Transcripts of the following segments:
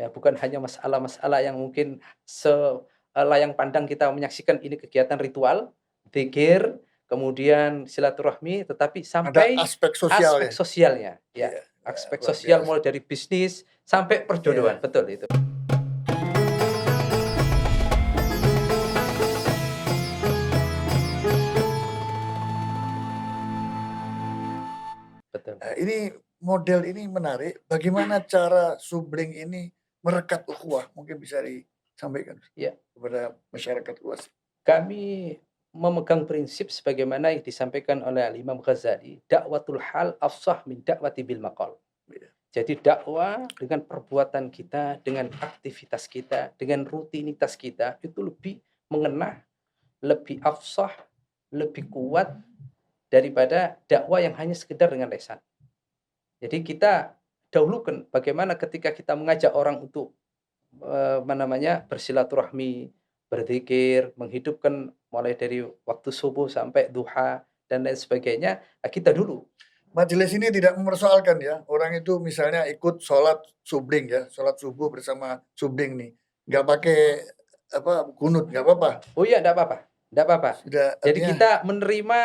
ya bukan hanya masalah-masalah yang mungkin layang pandang kita menyaksikan ini kegiatan ritual, dzikir, kemudian silaturahmi, tetapi Ada sampai aspek aspek sosialnya. sosialnya, ya, Iya, ya, aspek luar sosial biasa. mulai dari bisnis sampai perjodohan, Iya. betul itu. Betul. Ini model ini menarik, bagaimana cara Subling ini merekat ukhuwah? Mungkin bisa disampaikan Ya, kepada masyarakat luas. kami memegang prinsip sebagaimana yang disampaikan oleh Al-Imam Ghazali, dakwatul hal afsah min dakwati bil maqal. Iya, Jadi dakwah dengan perbuatan kita, dengan aktivitas kita, dengan rutinitas kita itu lebih mengena, lebih afsah, lebih kuat daripada dakwah yang hanya sekedar dengan lisan. Jadi kita dahulukan bagaimana ketika kita mengajak orang untuk apa namanya, bersilaturahmi, berzikir, menghidupkan mulai dari waktu subuh sampai duha dan lain sebagainya, kita dulu. majelis ini tidak mempersoalkan ya, orang itu misalnya ikut sholat Subling ya, sholat subuh bersama Subling nih, nggak pakai apa, kunut, nggak apa-apa? Oh iya, enggak apa-apa, enggak apa-apa. Sudah Jadi artinya kita menerima,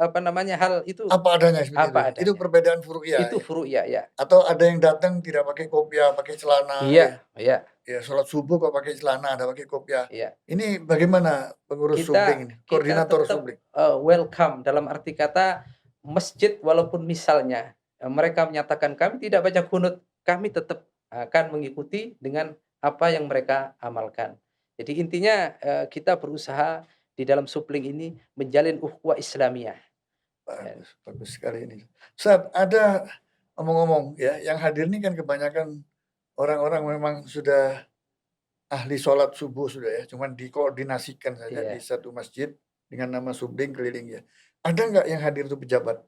apa namanya, hal itu apa adanya seperti itu apa ya? Itu adanya. perbedaan furu'iyah Itu ya? furu'iyah, ya. Atau ada yang datang tidak pakai kopiah, pakai celana ya? Iya, iya, Ya sholat subuh kok pakai celana, ada pakai kopiah. iya. Ini bagaimana pengurus Subling Kita ini? kita Koordinator tetap, Subling? welcome dalam arti kata masjid walaupun misalnya, mereka menyatakan kami tidak baca kunut, kami tetap akan mengikuti dengan apa yang mereka amalkan. Jadi intinya, kita berusaha di dalam supling ini menjalin ukhuwah Islamiyah, ya. Bagus, bagus sekali ini. Ustaz, ada ngomong-ngomong ya, yang hadir ini kan kebanyakan orang-orang memang sudah ahli sholat subuh sudah ya, cuman dikoordinasikan saja di Iya. satu masjid dengan nama Subling keliling ya. Ada nggak yang hadir itu pejabat?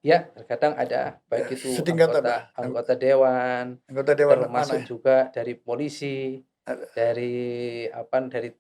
Ya, terkadang ada, Ya, baik itu setingkat apa? anggota dewan, Anggota dewan mana termasuk ya? juga dari polisi, Ada. dari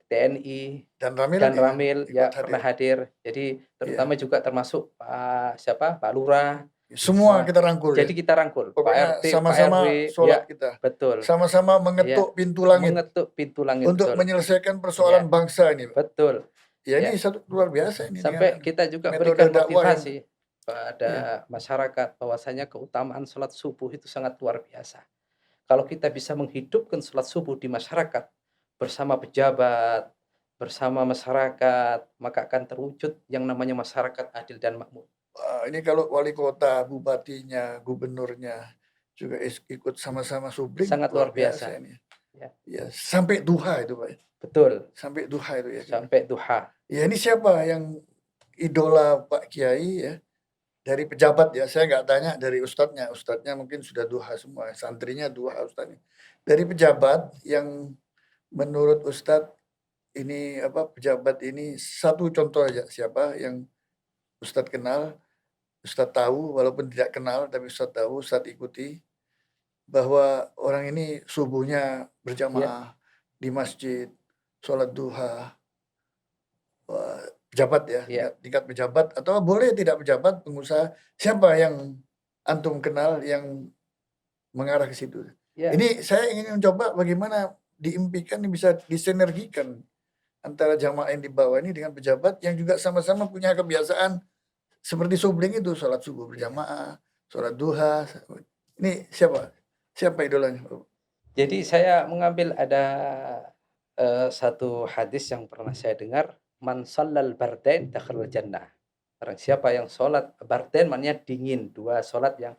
TNI, Dan Ramil dan juga Ramil, ikut ya pernah hadir. hadir. Jadi Iya. terutama juga termasuk Pak Lurah, Semua semua. kita rangkul ya. Jadi kita rangkul, Pokoknya Pak RT, Pak sama-sama RW, sholat ya, kita. betul, Sama-sama ya, mengetuk pintu langit mengetuk pintu langit, untuk betul, menyelesaikan persoalan ya, bangsa ini, Pak. betul, Ya ini ya. satu luar biasa ini dengan Sampai kita juga metode berikan dakwah yang motivasi iya. pada masyarakat bahwasanya keutamaan sholat subuh itu sangat luar biasa. Kalau kita bisa menghidupkan sholat subuh di masyarakat bersama pejabat, bersama masyarakat, maka akan terwujud yang namanya masyarakat adil dan makmur. Wah, ini kalau wali kota, bupatinya, gubernurnya juga ikut sama-sama Subling Sangat luar luar biasa biasa, ini. ya. Ya, sampai duha itu, Pak. Betul, Sampai duha itu ya. sampai duha. Ya ini siapa yang idola Pak Kiai ya? Dari pejabat ya, saya nggak tanya dari ustadznya. Ustadznya mungkin sudah duha semua, santrinya duha ustadznya. Dari pejabat yang menurut ustadz ini apa pejabat ini satu contoh aja siapa yang ustadz kenal, ustadz tahu walaupun tidak kenal tapi ustadz tahu, ustadz ikuti bahwa orang ini subuhnya Ya, berjamaah di masjid, sholat duha, pejabat ya, ya, tingkat pejabat atau boleh tidak pejabat, pengusaha, siapa yang antum kenal yang mengarah ke situ? ya. Ini saya ingin mencoba bagaimana diimpikan bisa disinergikan antara jamaah yang di bawah ini dengan pejabat yang juga sama-sama punya kebiasaan seperti Subling itu, sholat subuh Iya. berjamaah, sholat duha. Ini siapa? Siapa idolanya? Jadi saya mengambil ada, satu hadis yang pernah saya dengar, "Man shallal bardain dakhalal jannah." Barang siapa yang sholat bardain maknanya dingin, 2 sholat yang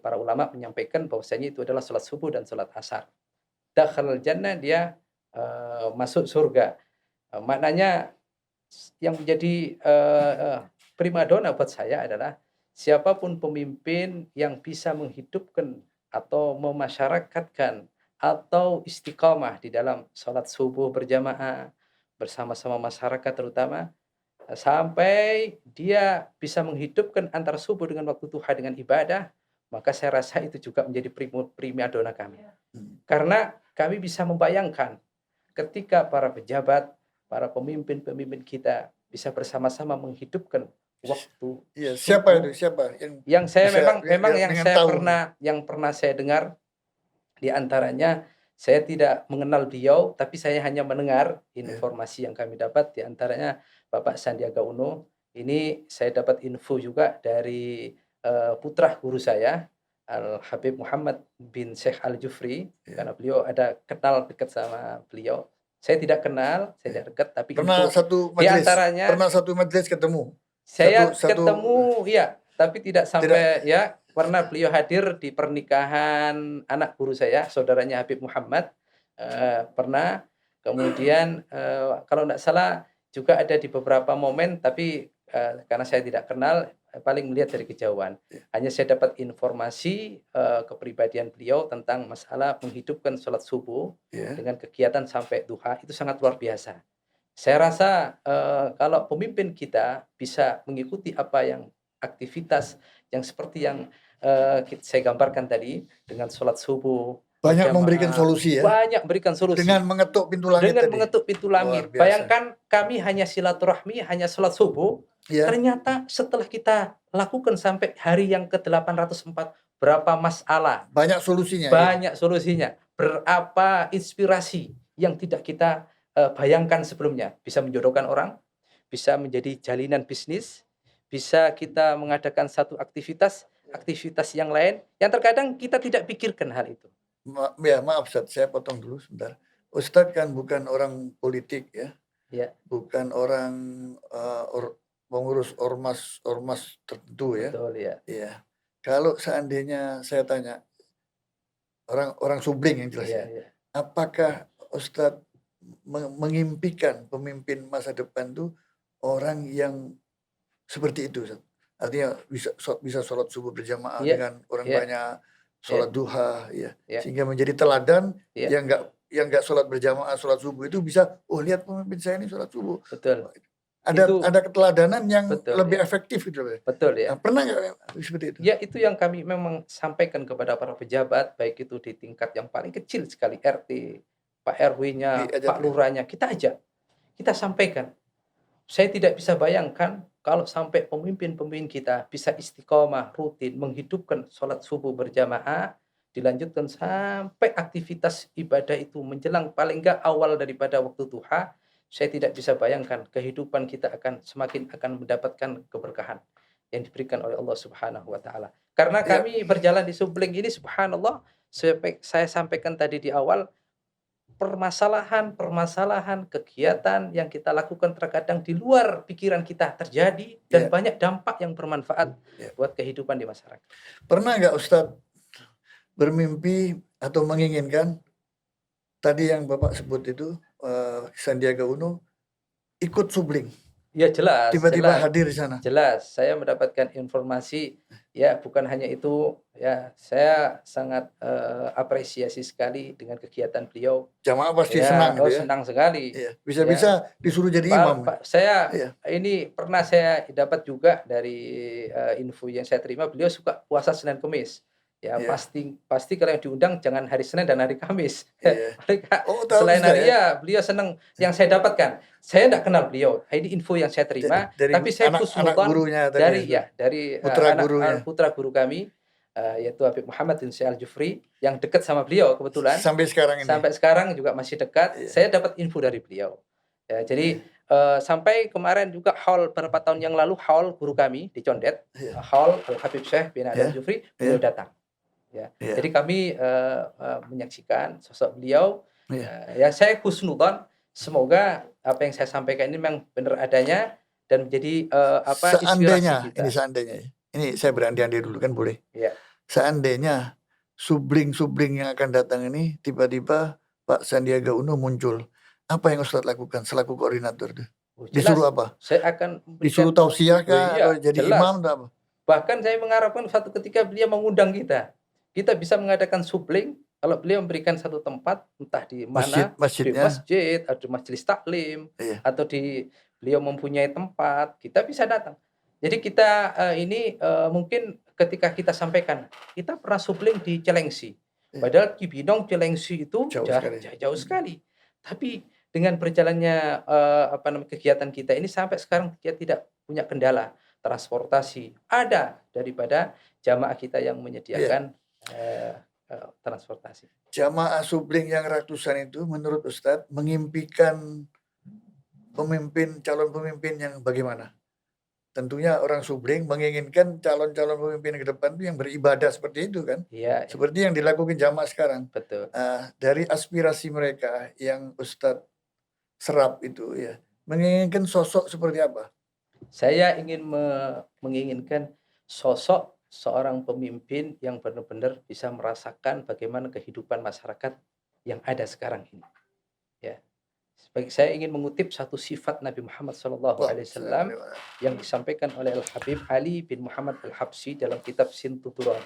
para ulama menyampaikan bahwasanya itu adalah sholat subuh dan sholat asar. Dakhalal jannah, dia, masuk surga. Maknanya yang menjadi, primadona buat saya adalah siapapun pemimpin yang bisa menghidupkan atau memasyarakatkan atau istiqomah di dalam sholat subuh berjamaah bersama-sama masyarakat terutama, sampai dia bisa menghidupkan antara subuh dengan waktu duha dengan ibadah, maka saya rasa itu juga menjadi primadona kami. Hmm. Karena kami bisa membayangkan ketika para pejabat, para pemimpin-pemimpin kita bisa bersama-sama menghidupkan waktu Iya, siapa itu? subuh, Siapa yang yang saya bisa memang memang yang yang dengan saya tahu nih? pernah yang pernah saya dengar Di antaranya saya tidak mengenal beliau, tapi saya hanya mendengar Ya. informasi yang kami dapat, di antaranya Bapak Sandiaga Uno. Ini saya dapat info juga dari putra guru saya, Al Habib Muhammad bin Syekh Al Jufri, Ya. karena beliau ada kenal dekat sama beliau. Saya tidak kenal, saya Ya. tidak dekat, tapi Pernah info satu di majelis, antaranya ketemu. saya Satu ketemu, ya, tapi tidak tidak sampai ya, pernah beliau hadir di pernikahan anak guru saya, saudaranya Habib Muhammad, pernah. Kemudian, kalau nggak salah juga ada di beberapa momen, tapi, karena saya tidak kenal, paling melihat dari kejauhan. ya, Hanya saya dapat informasi, kepribadian beliau tentang masalah menghidupkan sholat subuh ya. dengan kegiatan sampai duha, itu sangat luar biasa. Saya rasa, kalau pemimpin kita bisa mengikuti apa yang aktivitas yang seperti yang, saya gambarkan tadi, dengan sholat subuh Banyak memberikan berjamaah, solusi ya, banyak berikan solusi. dengan mengetuk pintu langit Dengan tadi. mengetuk pintu Luar langit. biasa. Bayangkan kami hanya silaturahmi, hanya sholat subuh, Ya, ternyata setelah kita lakukan sampai hari yang ke-804, berapa masalah, banyak solusinya ya. banyak solusinya, berapa inspirasi yang tidak kita, bayangkan sebelumnya. Bisa menjodohkan orang, bisa menjadi jalinan bisnis, bisa kita mengadakan satu aktivitas yang lain, yang terkadang kita tidak pikirkan hal itu. Maaf Ustaz, saya potong dulu sebentar. Ustadz kan bukan orang politik ya, Ya, bukan orang pengurus ormas tertentu ya. betul ya. Iya. Kalau seandainya saya tanya orang subling yang jelas Iya ya, iya. apakah Ustadz mengimpikan pemimpin masa depan tuh orang yang seperti itu, Ustadz? Artinya bisa sholat subuh berjamaah Iya dengan orang iya banyak, iya sholat duha, ya, iya sehingga menjadi teladan iya, yang nggak sholat berjamaah, sholat subuh itu bisa, oh lihat pemimpin saya ini sholat subuh. betul. Ada Itu keteladanan yang betul lebih ya, efektif gitu loh. betul Nah, ya. pernah nggak seperti itu? Ya itu yang kami memang sampaikan kepada para pejabat, baik itu di tingkat yang paling kecil sekali, RT, Pak RW-nya, Pak Diajarkan. Lurahnya, kita ajak, kita sampaikan. Saya tidak bisa bayangkan kalau sampai pemimpin-pemimpin kita bisa istiqomah, rutin, menghidupkan sholat subuh berjamaah, dilanjutkan sampai aktivitas ibadah itu menjelang paling enggak awal daripada waktu duha, saya tidak bisa bayangkan kehidupan kita akan mendapatkan keberkahan yang diberikan oleh Allah Subhanahu wa taala. Karena Ya, kami berjalan di Subling ini subhanallah, saya sampaikan tadi di awal, permasalahan-permasalahan, kegiatan yang kita lakukan terkadang di luar pikiran kita terjadi dan ya, banyak dampak yang bermanfaat ya. buat kehidupan di masyarakat. Pernah nggak Ustadz bermimpi atau menginginkan tadi yang Bapak sebut itu Sandiaga Uno ikut subling, Ya jelas tiba-tiba jelas hadir di sana. jelas, saya mendapatkan informasi, ya bukan hanya itu, ya saya sangat, apresiasi sekali dengan kegiatan beliau. Jamaah pasti Ya, senang oh gitu ya. senang sekali. Iya, Ya, bisa-bisa disuruh jadi imam. saya Iya, ini pernah saya dapat juga dari, info yang saya terima, beliau suka puasa Senin Kamis. Ya iya, pasti pasti kalau yang diundang jangan hari Senin dan hari Kamis. iya. Mereka Oh, tahu selain sudah hari ya? ya, beliau senang yang saya dapatkan. Saya enggak kenal beliau, ini info yang saya terima, Dari tapi saya anak husnudzon gurunya tadi dari itu, ya, dari, putra anak, gurunya. putra guru kami, yaitu Habib Muhammad bin Syekh Al-Jufri, yang dekat sama beliau kebetulan. Sampai sekarang ini. Sampai sekarang juga masih dekat, Iya, saya dapat info dari beliau. Ya, jadi, iya, sampai kemarin juga haul beberapa tahun yang lalu, haul guru kami di Condet, iya, haul Al Habib Syekh bin iya, Adam Jufri, beliau iya, datang. Ya, iya, jadi kami, menyaksikan sosok beliau, iya. ya saya husnudzon, semoga apa yang saya sampaikan ini memang benar adanya dan menjadi, inspirasi Ini kita. seandainya ya. Ini saya berandai-andai dulu kan boleh. Ya, Seandainya subling-subling yang akan datang ini tiba-tiba Pak Sandiaga Uno muncul. Apa yang Ustadz lakukan selaku koordinator tuh? oh Disuruh jelas, apa? saya akan Disuruh memberikan, tausiah oh kah atau iya, jadi imam jelas. atau apa? Bahkan saya mengharapkan suatu ketika beliau mengundang kita. Kita bisa mengadakan supling, kalau beliau memberikan satu tempat, entah di mana, di Masjidnya, masjid, atau majelis taklim, iya, atau beliau mempunyai tempat, kita bisa datang. Jadi kita, ini, mungkin ketika kita sampaikan, kita pernah supling di Cilengsi. iya, Padahal Cibinong, Cilengsi itu jauh sekali. jauh sekali. Tapi dengan berjalannya, kegiatan kita ini sampai sekarang kita tidak punya kendala transportasi, ada daripada jamaah kita yang Iya, menyediakan, eee transportasi. Jamaah Subling yang ratusan itu menurut Ustadz mengimpikan calon pemimpin yang bagaimana? Tentunya orang Subling menginginkan calon-calon pemimpin ke depan itu yang beribadah seperti itu kan? Iya, Seperti yang dilakukan jamaah sekarang. betul. Dari aspirasi mereka yang Ustadz serap itu ya, menginginkan sosok seperti apa? Saya ingin menginginkan sosok seorang pemimpin yang benar-benar bisa merasakan bagaimana kehidupan masyarakat yang ada sekarang ini, ya. Saya ingin mengutip satu sifat Nabi Muhammad Wah, SAW yang disampaikan oleh Al-Habib Ali bin Muhammad Al-Habsyi dalam kitab Sintu Turan.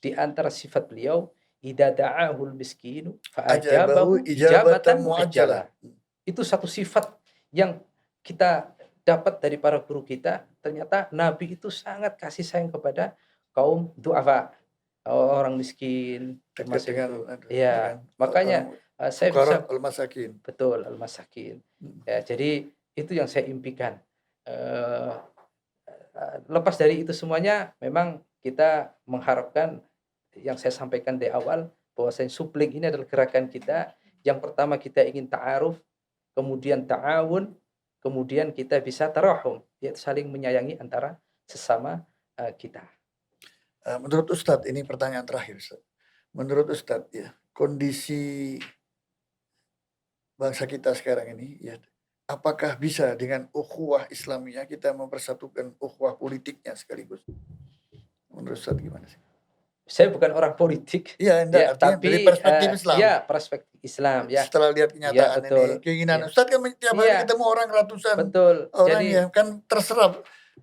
Di antara sifat beliau, "Idza da'ahul miskinu ajabahu fa'ajabahu ijabatan ijabatan muajjalah. muajjalah." Itu satu sifat yang kita dapat dari para guru kita. Ternyata Nabi itu sangat kasih sayang kepada kaum du'afa, orang miskin, Dekat termasuk dengan itu. ya Iya, kan, makanya saya fuqara bisa al-masakin. betul, al-masakin. Mhm. Ya, jadi itu yang saya impikan. Eee, lepas dari itu semuanya memang kita mengharapkan yang saya sampaikan di awal bahwasanya Supling ini adalah gerakan kita. Yang pertama kita ingin ta'aruf, kemudian ta'awun, kemudian kita bisa tarahum, yaitu saling menyayangi antara sesama, kita. Menurut Ustadz ini pertanyaan terakhir Ustadz. Menurut Ustadz ya, kondisi bangsa kita sekarang ini ya, apakah bisa dengan ukhuwah Islamiyah kita mempersatukan ukhuwah politiknya sekaligus? Menurut Ustadz gimana sih? Saya bukan orang politik, Iya, enggak, ya, artinya dari tapi, perspektif Islam. ya perspektif Islam, ya. Setelah lihat Iya kenyataan ini, betul, keinginan iya. Ustadz kan tiap hari Iya, ketemu orang ratusan betul. orang Jadi ya kan terserap.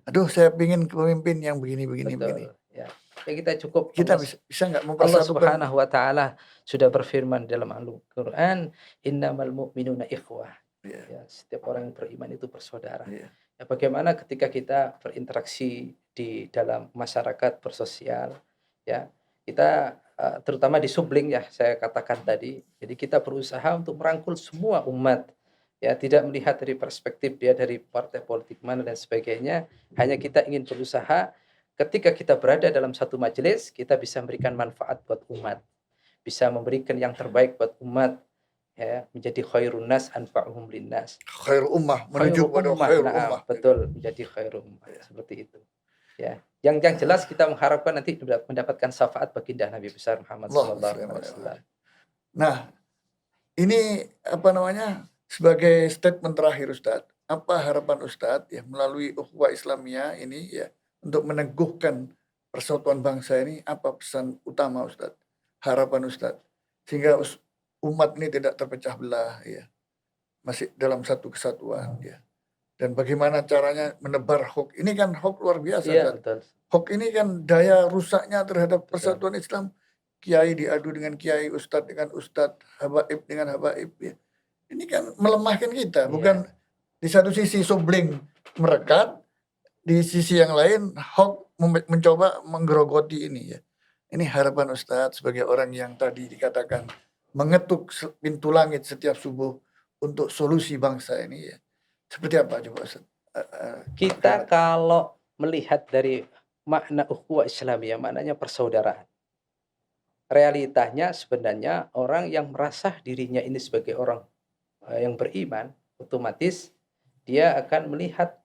Aduh, saya pingin pemimpin yang begini, begini, begini. betul, ya. Ya kita cukup Kita bisa nggak Allah mempersatukan? Subhanahu wa taala sudah berfirman dalam Al-Qur'an, "Innamal mu'minuna ikhwah." Iya, Ya, setiap orang yang beriman itu bersaudara. iya, Ya, bagaimana ketika kita berinteraksi di dalam masyarakat, bersosial, ya, kita, terutama di Subling ya, saya katakan tadi. Jadi kita berusaha untuk merangkul semua umat, ya, tidak melihat dari perspektif dia dari partai politik mana dan sebagainya. Hanya kita ingin berusaha ketika kita berada dalam satu majelis, kita bisa memberikan manfaat buat umat, bisa memberikan yang terbaik buat umat, ya, menjadi khairun nas anfa'uhum linnas. khair ummah, menuju Khairul pada ummah, khair na'am, ummah. betul, menjadi khairul ummah, Iya. seperti itu. Ya, yang jelas kita mengharapkan nanti mendapatkan syafaat baginda Nabi besar Muhammad Allahumma sallallahu shalli alaihi ala wasallam. Nah, ini apa namanya, sebagai statement terakhir Ustadz, apa harapan Ustadz ya melalui ukhuwah Islamiyah ini ya untuk meneguhkan persatuan bangsa ini, apa pesan utama Ustadz? Harapan Ustadz sehingga umat ini tidak terpecah belah ya, masih dalam satu kesatuan ya. Dan bagaimana caranya menebar hoax? Ini kan hoax luar biasa Iya, Ustadz. betul. Hoax ini kan daya rusaknya terhadap Betul. persatuan Islam. Kiai diadu dengan kiai, ustadz dengan ustadz, habaib dengan habaib ya. Ini kan melemahkan kita, Iya. bukan di satu sisi Subling merekat, di sisi yang lain hoax mencoba menggerogoti ini ya. Ini harapan Ustadz sebagai orang yang tadi dikatakan mengetuk pintu langit setiap subuh untuk solusi bangsa ini ya. Seperti apa coba Ustadz? Kita kalau melihat dari makna ukhuwah Islamiyah, maknanya persaudaraan. Realitanya sebenarnya orang yang merasa dirinya ini sebagai orang yang beriman, otomatis dia akan melihat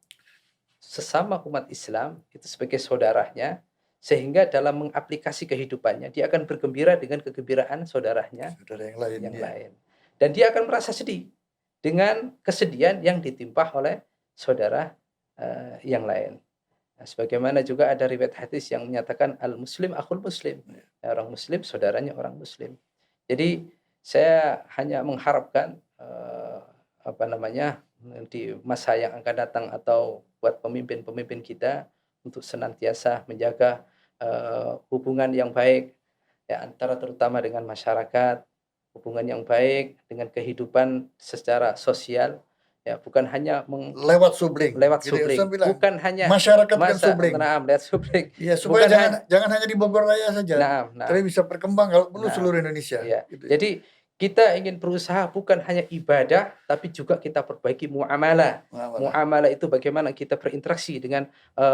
sesama umat Islam itu sebagai saudaranya, sehingga dalam mengaplikasi kehidupannya dia akan bergembira dengan kegembiraan saudaranya saudara yang lain yang ya. lain. Dan dia akan merasa sedih dengan kesedihan yang ditimpa oleh saudara yang lain. Nah, sebagaimana juga ada riwayat hadis yang menyatakan al-muslim akhul muslim. Ya, orang muslim saudaranya orang muslim. Jadi saya hanya mengharapkan di masa yang akan datang atau buat pemimpin-pemimpin kita untuk senantiasa menjaga hubungan yang baik ya antara terutama dengan masyarakat, hubungan yang baik dengan kehidupan secara sosial ya, bukan hanya lewat Subling. lewat Gitu ya, Subling, Ustadz bilang, bukan hanya masyarakat dengan Subling. lewat Subling. Iya, supaya Bukan jangan hanya di Bogor Raya saja. Nah, Tapi bisa berkembang kalau perlu nah, seluruh Indonesia. iya. Gitu ya. Jadi Kita ingin berusaha bukan hanya ibadah, tapi juga kita perbaiki muamalah. Muamalah. Muamalah itu bagaimana kita berinteraksi dengan,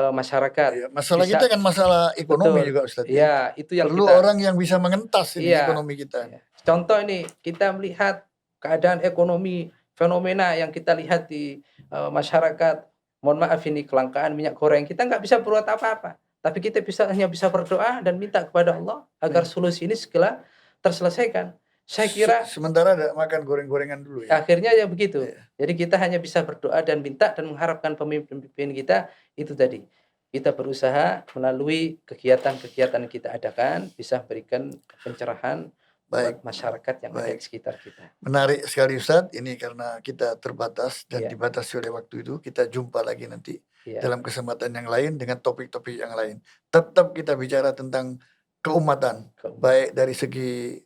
masyarakat. Iya, masalah Bisa kita kan masalah ekonomi betul, juga Ustaz ya. iya, itu yang Perlu kita orang yang bisa mengentas ini iya, ekonomi kita. iya. Contoh ini, kita melihat keadaan ekonomi, fenomena yang kita lihat di, masyarakat, mohon maaf ini kelangkaan minyak goreng, kita nggak bisa berbuat apa-apa, tapi kita hanya bisa berdoa dan minta kepada Allah agar solusi ini segera terselesaikan. Saya kira Sementara ada makan goreng-gorengan dulu ya. akhirnya ya begitu. Iya. Jadi kita hanya bisa berdoa dan minta dan mengharapkan pemimpin-pemimpin kita itu tadi. Kita berusaha melalui kegiatan-kegiatan yang kita adakan bisa memberikan pencerahan buat Baik, masyarakat yang ada di baik. sekitar kita. Menarik sekali Ustaz, ini karena kita terbatas dan Iya, dibatasi oleh waktu itu, kita jumpa lagi nanti iya, dalam kesempatan yang lain dengan topik-topik yang lain. Tetap kita bicara tentang keumatan, baik dari segi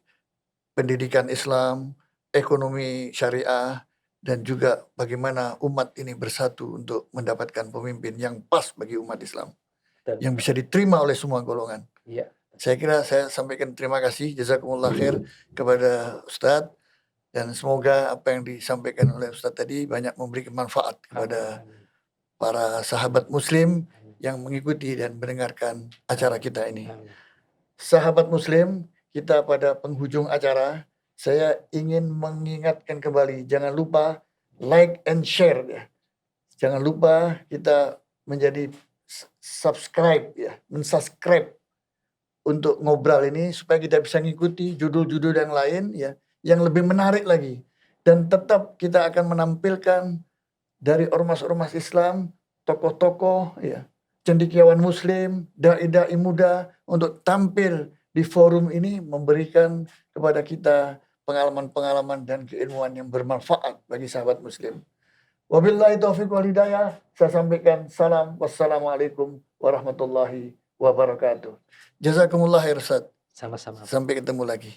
pendidikan Islam, ekonomi syariah, dan juga bagaimana umat ini bersatu untuk mendapatkan pemimpin yang pas bagi umat Islam, betul. yang bisa diterima oleh semua golongan. Iya, Saya kira saya sampaikan terima kasih, jazakumullah khair kepada Ustadz, dan semoga apa yang disampaikan oleh Ustadz tadi banyak memberikan manfaat kepada amin, para sahabat muslim amin, yang mengikuti dan mendengarkan acara kita ini. amin. Sahabat muslim, kita pada penghujung acara, saya ingin mengingatkan kembali, jangan lupa like and share ya. Jangan lupa kita menjadi subscribe ya, mensubscribe untuk ngobrol ini supaya kita bisa ngikuti judul-judul yang lain ya, yang lebih menarik lagi. Dan tetap kita akan menampilkan dari ormas-ormas Islam, tokoh-tokoh ya, cendekiawan muslim, dai-dai muda untuk tampil di forum ini memberikan kepada kita pengalaman-pengalaman dan keilmuan yang bermanfaat bagi sahabat muslim. Wabillahi taufiq wal hidayah. Saya sampaikan salam. Wassalamualaikum warahmatullahi wabarakatuh. Jazakumullah khair Ustaz. Sama-sama. Sampai ketemu lagi.